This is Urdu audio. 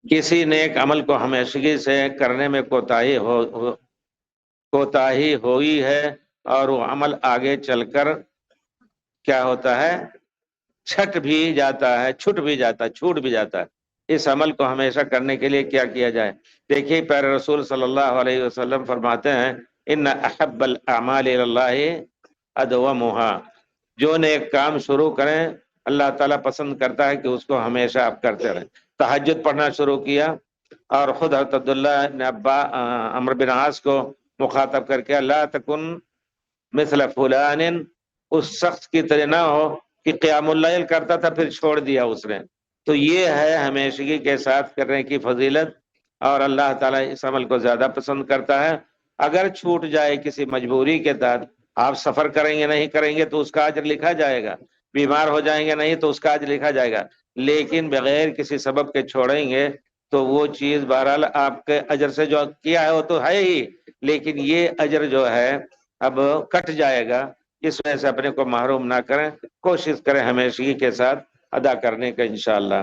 کسی نیک عمل کو ہمیشگی سے کرنے میں کوتاہی ہوئی ہے اور وہ عمل آگے چل کر کیا ہوتا ہے، چھٹ بھی جاتا ہے، چھوٹ بھی جاتا ہے۔ اس عمل کو ہمیشہ کرنے کے لیے کیا کیا جائے؟ دیکھیے پیارے رسول صلی اللہ علیہ وسلم فرماتے ہیں ان احب الاعمال اللہ ادومها، جو نیک کام شروع کریں اللہ تعالیٰ پسند کرتا ہے کہ اس کو ہمیشہ آپ کرتے رہیں۔ تہجد پڑھنا شروع کیا اور خود حضرت عبداللہ بن عمرو بن عاص کو مخاطب کر کے لا تکن مثل فلان، اس شخص کی طرح نہ ہو کہ قیام اللیل کرتا تھا پھر چھوڑ دیا اس نے۔ تو یہ ہے ہمیشگی کے ساتھ کرنے کی فضیلت، اور اللہ تعالیٰ اس عمل کو زیادہ پسند کرتا ہے۔ اگر چھوٹ جائے کسی مجبوری کے تحت، آپ سفر کریں گے نہیں کریں گے تو اس کا اجر لکھا جائے گا، بیمار ہو جائیں گے نہیں تو اس کا اجر لکھا جائے گا، لیکن بغیر کسی سبب کے چھوڑیں گے تو وہ چیز بہرحال آپ کے اجر سے جو کیا ہے وہ تو ہے ہی، لیکن یہ اجر جو ہے اب کٹ جائے گا۔ اس وجہ سے اپنے کو محروم نہ کریں، کوشش کریں ہمیشگی کے ساتھ ادا کرنے کا انشاءاللہ۔